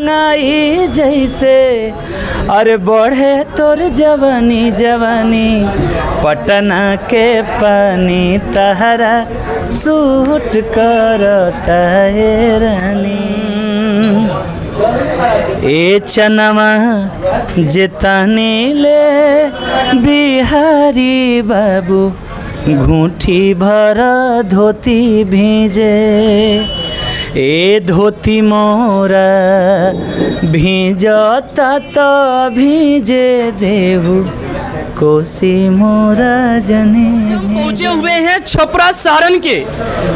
महंगाई जैसे अरे बढ़े तोर जवानी जवानी पटना के पानी तहरा सूट करता है रानी। ए चनमा जितानी ले बिहारी बाबू घूंठी भर धोती भीजे ए धोती मोरा भीजता तो भीजे देवू कोसी मोरा जने। पहुंचे हुए हैं छपरा सारण के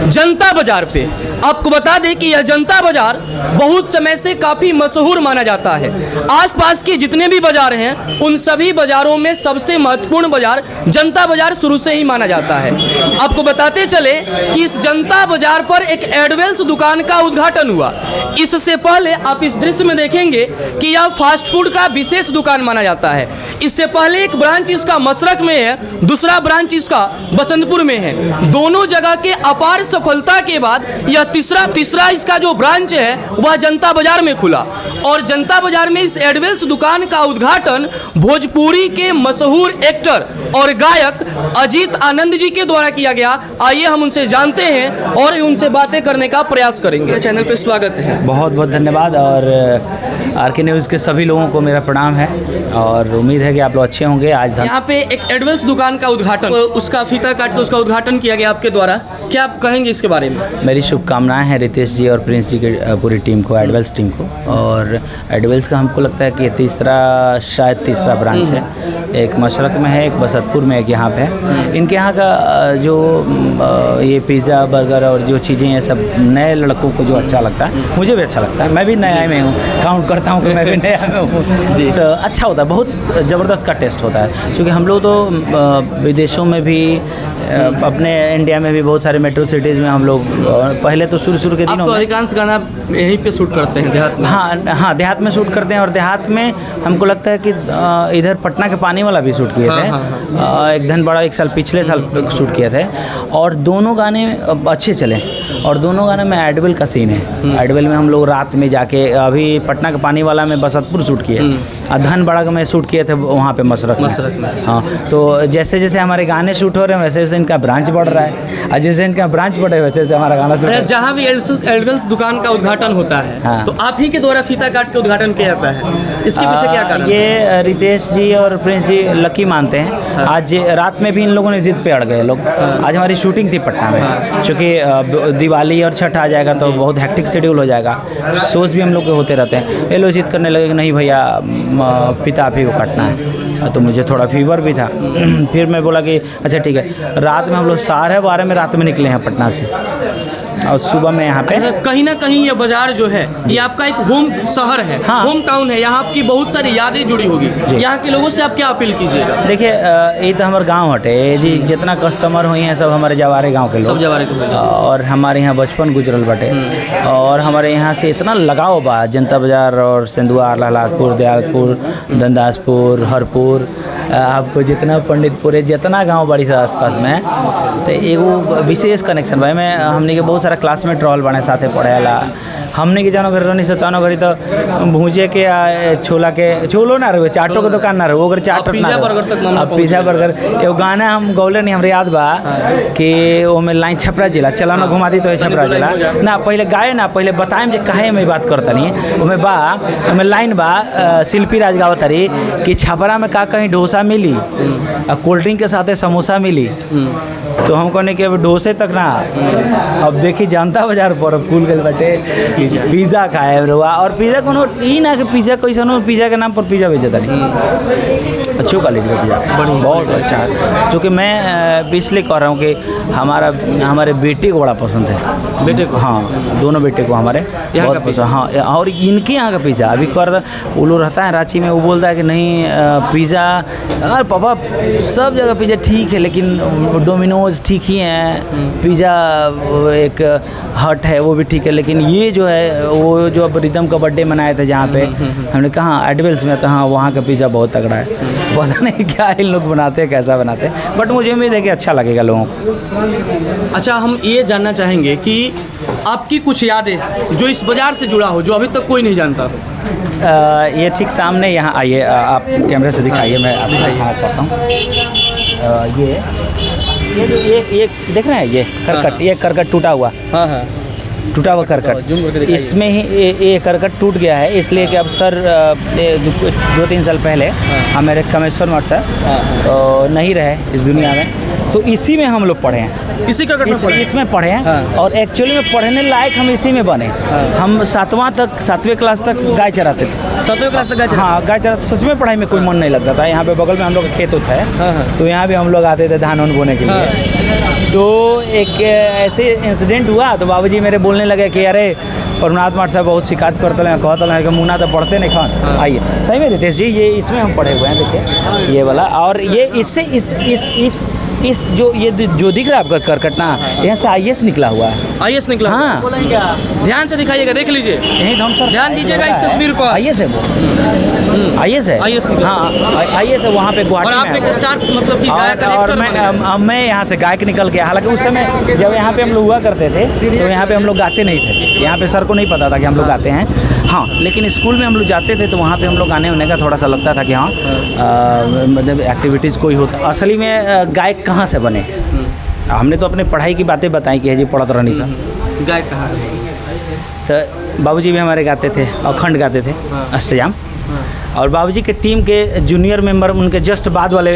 जनता बाजार पे। आपको बता दें कि यह जनता बाजार बहुत समय से काफ़ी मशहूर माना जाता है। आसपास के जितने भी बाजार हैं उन सभी बाज़ारों में सबसे महत्वपूर्ण बाज़ार जनता बाजार शुरू से ही माना जाता है। आपको बताते चले कि इस जनता बाजार पर एक एडवेल्स दुकान का उद्घाटन हुआ। इससे पहले आप इस दृश्य में देखेंगे कि यह फास्ट फूड का विशेष दुकान माना जाता है। इससे पहले एक ब्रांच इसका मसरख में है, दूसरा ब्रांच इसका बसंतपुर में है। दोनों जगह के अपार सफलता के बाद यह तीसरा इसका जो ब्रांच है वह जनता बाजार में खुला और जनता बाजार में इस एडवेल्स दुकान का उद्घाटन भोजपुरी के मशहूर एक्टर और गायक अजीत आनंद जी के द्वारा किया गया। आइए हम उनसे जानते हैं और उनसे बातें करने का प्रयास करेंगे। चैनल पे स्वागत है। बहुत बहुत धन्यवाद और आरके न्यूज़ के सभी लोगों को मेरा प्रणाम है और उम्मीद है कि आप लोग अच्छे होंगे। आज यहाँ पे एक एडवेल्स दुकान का उद्घाटन, उसका फीता काट के उसका उद्घाटन किया गया आपके द्वारा। क्या आप कहेंगे इसके बारे में? मेरी शुभकामनाएं हैं रितेश जी और प्रिंस जी की पूरी टीम को, एडवेल्स टीम को। और एडवेल्स का हमको लगता है कि शायद तीसरा ब्रांच है। एक मशरक में है, एक बसंतपुर में, एक यहाँ पे है। इनके यहाँ का जो ये पिज़्ज़ा बर्गर और जो चीज़ें हैं सब नए लड़कों को जो अच्छा लगता है, मुझे भी अच्छा लगता है। मैं भी नया में हूँ, काउंट करता हूँ कि मैं भी नया में हूँ जी। तो अच्छा होता है, बहुत ज़बरदस्त का टेस्ट होता है। क्योंकि हम लोग तो विदेशों में भी अपने इंडिया में भी बहुत सारे मेट्रो सिटीज़ में हम लोग पहले तो शुरू के दिनों तो अधिकांश गाना यहीं पे शूट करते हैं देहात में। हाँ देहात में शूट करते हैं और देहात में हमको लगता है कि इधर पटना के पानी वाला भी शूट किए थे। एक धन बड़ा एक साल पिछले साल शूट किए थे और दोनों गाने अच्छे चले और दोनों गाने में एडवेल का सीन है। एडवेल में हम लोग रात में जाके अभी पटना के पानी वाला में बसंतपुर शूट किए और धन बड़ा में शूट किए थे वहाँ पे मशरक में। हाँ, तो जैसे जैसे हमारे गाने शूट हो रहे हैं वैसे वैसे इनका ब्रांच बढ़ रहा है और जैसे इनका ब्रांच बढ़े वैसे वैसे हमारा गाना शूट। जहाँ भी एडवेल्स दुकान का उद्घाटन होता है हाँ। तो आप ही के द्वारा फीता काट के उद्घाटन किया जाता है, इसके पीछे क्या कारण? ये रितेश जी और प्रिंस जी लकी मानते हैं। हाँ। आज रात में भी इन लोगों ने जिद पे अड़ गए लोग। आज हमारी शूटिंग थी पटना में, क्योंकि दिवाली और छठ आ जाएगा तो बहुत हेक्टिक शेड्यूल हो जाएगा। शोज भी हम लोग के होते रहते हैं। ये लोग जिद करने लगे कि नहीं भैया फीता आप ही को काटना है। तो मुझे थोड़ा फीवर भी था फिर मैं बोला कि अच्छा ठीक है। रात में हम लोग 12:30 में रात में निकले हैं पटना से और सुबह में यहाँ पे कहीं ना कहीं ये बाजार जो है ये आपका एक होम शहर है। हाँ। होम टाउन है, यहाँ आपकी बहुत सारी यादें जुड़ी होगी। यहाँ के लोगों से आप क्या अपील कीजिएगा? देखिए ये तो हमारे गांव हटे जी, जितना कस्टमर हुई हैं सब हमारे जवारे गांव के लोग, सब जवारे के लोग। और हमारे यहाँ बचपन गुजरल बटे और हमारे यहाँ से इतना लगाव बा जनता बाजार और सिंधुआ, लालापुर, दयालपुर, दंदासपुर, हरपुर, आपको जितना पंडितपुर है, जितना गांव बड़ी से आसपास में है तो एगो विशेष कनेक्शन भाई। मैं हमने के बहुत सारा क्लासमेट रहल बने साथे पढ़ेला। हमने की जानो घर रहनी सतानो घड़ी तो भूजे के छोला के छोलो ना रहे, चाटो के दुकान ना रहे, वो चाट पिज़्ज़ा बर्गर। एगो गाना हम गौले नहीं, हमारे याद बा कि वो में लाइन छपरा जिला चलाना घुमा दी तो छपरा जिला ना पहले गाए ना पहले बताएं जे काहे में बात करता नहीं। वो में बा में लाइन बा शिल्पी राज गावतरी कि छपरा में का कहीं डोसा मिली और कोल्ड ड्रिंक के साथ समोसा मिली। तो हम कहने कि अब डोसे तक ना, अब देखी जनता बाजार पर खुल गए बटे पिज़्ज़ा खाए रुआ। और पिज़्ज़ा कोनो ई ना कि पिज़्ज़ा कैसन पिज़्ज़ा के नाम पर पिज़्ज़ा बेचता नहीं, अच्छी क्वालिटी का पिज़्ज़ा बहुत अच्छा है। क्योंकि मैं इसलिए कह रहा हूँ कि हमारे बेटे को बड़ा पसंद है। बेटे को? हाँ, दोनों बेटे को हमारे बहुत पसंद। हाँ, और इनके यहाँ का पिज़्ज़ा अभी कर वो लोग रहता है रांची में, वो बोलता है कि नहीं पिज़्ज़ा अरे पापा सब जगह पिज़्ज़ा ठीक है लेकिन डोमिनोज ठीक ही है, पिज़्ज़ा एक हट है वो भी ठीक है, लेकिन ये जो है वो जो अब रिदम का बर्थडे मनाया था जहाँ पे हमने कहा एडवेल्स में, तो हाँ वहाँ का पिज़्ज़ा बहुत तगड़ा है। पता नहीं क्या इन लोग बनाते हैं, कैसा बनाते हैं, बट मुझे उम्मीद है कि अच्छा लगेगा लोगों को। अच्छा, हम ये जानना चाहेंगे कि आपकी कुछ यादें जो इस बाज़ार से जुड़ा हो, जो अभी तक कोई नहीं जानता। ये ठीक सामने यहाँ आइए, आप कैमरे से दिखाइए, मैं आपको दिखाना चाहता हूँ। ये जो एक देख रहे हैं, ये करकट, ये करकट टूटा हुआ, हाँ हाँ, टूटा हुआ करकट, इसमें ही ये करकट टूट गया है, इसलिए कि अब सर 2-3 साल पहले हमारे कमेश्वर मठ सर नहीं रहे इस दुनिया में, तो इसी में हम लोग पढ़े हैं, इसी करकट में पढ़े, इसमें पढ़े हैं। हाँ। और एक्चुअली में पढ़ने लायक हम इसी में बने। हम 7वीं क्लास तक गाय चराते थे। 7वीं क्लास तक गाय? हाँ, गाय चराते, सच में पढ़ाई में कोई मन नहीं लगता था। यहाँ पे बगल में हम लोग का खेत होता है, तो यहाँ भी हम लोग आते थे धान वान बोने के लिए। तो एक ऐसे इंसिडेंट हुआ, तो बाबूजी मेरे बोलने लगे कि अरे प्रभुनाथ मठ साहब बहुत शिकायत करते हैं, कहते हैं कि मुन्ना तो पढ़ते नहीं खान। आइए, सही में रितेश जी, ये इसमें हम पढ़े हुए हैं, देखिए ये वाला। और ये इससे इस जो ये जो दिख रहा है आपका करकट ना, यहाँ से IAS निकला हुआ है। IAS निकला? हाँ, ध्यान से दिखाइएगा, देख लीजिए, यही तो हम सर ध्यान दीजिएगा इस तस्वीर पर। IAS है वो, IAS है, IAS निकला। हाँ, IAS है वहाँ पे गुवाहाटी में। और आप एक स्टार मतलब कि गायक और मैं यहाँ से गायक निकल गया। हालांकि उस समय जब यहाँ पे हम लोग हुआ करते थे, तो यहाँ पे हम लोग गाते नहीं थे, यहाँ पे सर को नहीं पता था कि हम लोग गाते हैं। हाँ, लेकिन स्कूल में हम लोग जाते थे, तो वहाँ पे हम लोग गाने होने का थोड़ा सा लगता था कि हाँ मतलब एक्टिविटीज़ कोई होता। असली में गायक कहाँ से बने? हमने तो अपने पढ़ाई की बातें बताई कि जी पढ़त रहनी सर। गायक कहाँ से? तो बाबूजी भी हमारे गाते थे, अखंड गाते थे, अष्टयाम। और बाबूजी के टीम के जूनियर मेंबर उनके जस्ट बाद वाले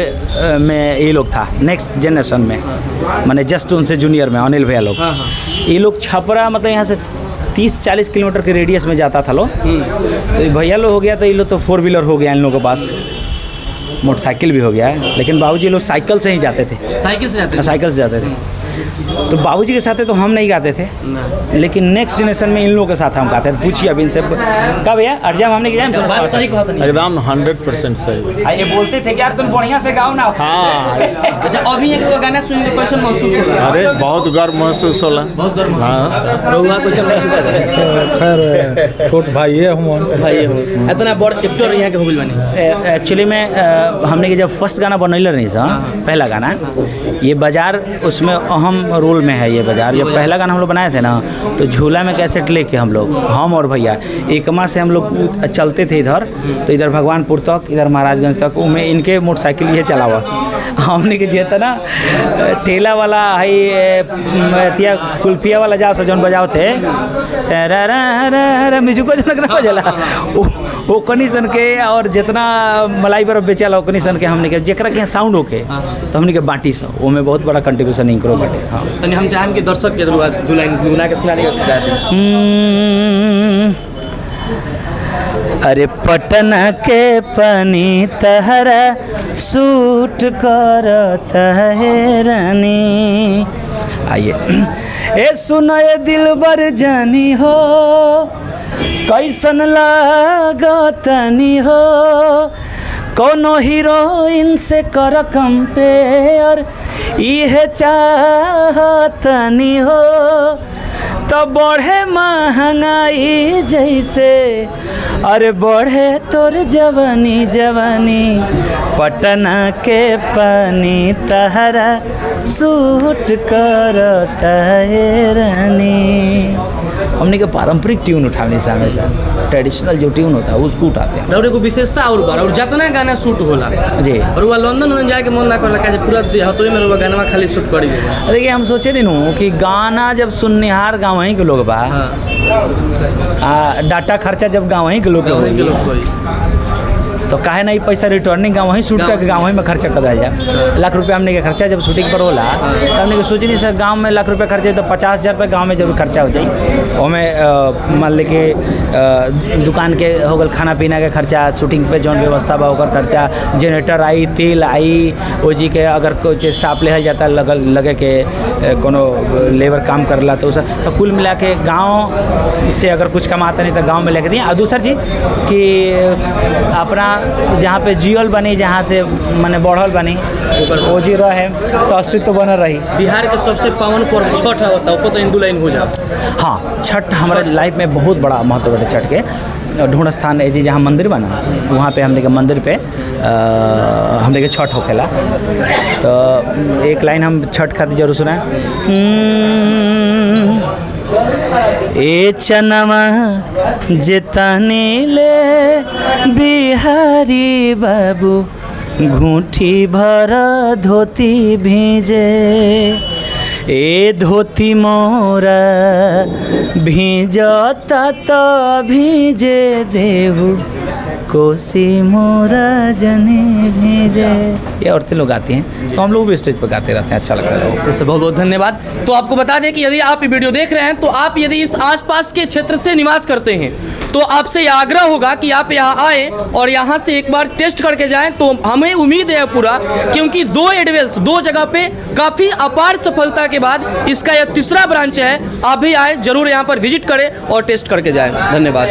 में ये लोग था, नेक्स्ट जनरेशन में, माने जस्ट उनसे जूनियर में अनिल भैया लोग। ये लोग छपरा, मतलब यहाँ से 30-40 किलोमीटर के रेडियस में जाता था लोग। तो ये भैया लोग हो गया, तो ये लोग तो 4 व्हीलर हो गया इन लोगों के पास, मोटरसाइकिल भी हो गया है, लेकिन बाबूजी लोग साइकिल से ही जाते थे। साइकिल से जाते थे? साइकिल से जाते थे। तो बाबूजी के साथ तो हम नहीं गाते थे, लेकिन नेक्स्ट जनरेशन में इन लोगों के साथ हम गाते थे। पूछिए अब इनसे, क्या भैया अर्जम हमने किया बात सही कहा था? एकदम 100% सही। ये बोलते थे कि यार तुम बढ़िया से गाओ ना। हाँ, अच्छा, अभी एक गाना सुन के कैसा महसूस होला? अरे बहुत गर्व महसूस होला। बहुत गर्व। हाँ, रहुआ कुछ महसूस होता खैर छोट भाई है हम भाई हो, इतना बड़ एक्टर यहाँ के हो गइल बानी। एक्चुअली में हमने के जब फर्स्ट गाना बनैले रही सा, पहला गाना, ये बाजार उसमें अहम रोल में है। ये बाजार जब पहला गाना हम लोग बनाए थे ना, तो झूला में कैसेट लेके हम और भैया एकमा से हम लोग चलते थे इधर, तो इधर भगवानपुर तक, इधर महाराजगंज तक, उनमें इनके मोटरसाइकिल ये चला हुआ। हमने के जेता ना ठेला वाला है कुल्फिया वाला जाओ सजन बजाओ थे, म्यूजिको जनक ना बजला वो कनी सन के, और जितना मलाई बर्फ बेचला कनी सन के हमने के जेकरा के साउंड होके, तो हमने के बाटी सा वो में बहुत बड़ा कंट्रीब्यूशन इनकरो बाटे। हाँ, तनी हम चाहें कि दर्शक के दो लाइन गुना के सुना देगा। अरे पटना के पानी तहरा सूट करत है रानी। आइए, ए सुनो ये दिलबर जानी हो, कैसन लागतनी हो, कोनो हीरोइन से कर कंपेयर, इहे चाहतनी हो, तो बढ़े महंगाई जैसे, अरे बढ़े तोर जवानी जवानी, पटना के पानी तहरा सूट करता है रानी। हमने के पारंपरिक ट्यून उठाने से हमेशा ट्रेडिशनल जो ट्यून होता है उसको उठाते हैं। और एगो विशेषता और बार और जितना गाना शूट होला जी, और वो लंदन जाके मन ना करला कि पूरा हतोई में वो गाना खाली शूट करी। देखिए हम सोचे थे कि गाना जब सुननिहार गाँव ही के लोग बा, डाटा खर्चा जब गाँव ही के लोग तो काहे नहीं पैसा रिटर्निंग गाँव वहीं शूट करके गाँव में खर्चा कर दिया जाए। लाख रुपया हमने के खर्चा जब शूटिंग पर होला, तो हमने सोची नहीं सर गाँव में लाख रुपया खर्चा है तो 50,000 तक गाँव में जरूर खर्चा हो जाए। हमें मान ले के दुकान के हो गल, खाना पीना के खर्चा, शूटिंग पे जौन व्यवस्था बा ओकर खर्चा, जनरेटर आई, तेल आई, ओ जी के अगर कुछ स्टाफ ले जाता लगे के कोनो लेबर काम करला तो सब, तो कुल मिला के गाँव से अगर कुछ कमाता नहीं तो गाँव में लेके दिए। और दूसरा चीज़ कि अपना जहाँ पे जियल बनी, जहाँ से मैंने बढ़ल बनी वो जी रहे तो अस्तित्व बनल रही। बिहार के सबसे पावन पर्व छठ होता है, तो हिंदू लाइन हो जाए। हाँ, छठ हमारे लाइफ में बहुत बड़ा महत्व है छठ के। ढूंढ स्थान है जी जहाँ मंदिर बना, वहाँ पे हमने के मंदिर पे हमने के छठ होखेला। तो एक लाइन हम छठ खातिर जरूर सुना, ए चनवा जेतानी ले बिहारी बाबू घूठी भर धोती भीजे, ए धोती मोरा भीजता तो भीजे देहू कोसी मोरा जने भीजे। ये औरतें लोग गाती हैं, तो हम लोग भी स्टेज पर गाते रहते हैं, अच्छा लगता है। इससे बहुत बहुत धन्यवाद। तो आपको बता दें कि यदि आप ये वीडियो देख रहे हैं तो आप यदि इस आसपास के क्षेत्र से निवास करते हैं तो आपसे यह आग्रह होगा कि आप यहाँ आए और यहाँ से एक बार टेस्ट करके जाएं। तो हमें उम्मीद है पूरा, क्योंकि 2 एडवेल्स 2 जगह पे काफ़ी अपार सफलता के बाद इसका यह तीसरा ब्रांच है। आप भी आए, जरूर यहाँ पर विजिट करें और टेस्ट करके जाएं। धन्यवाद।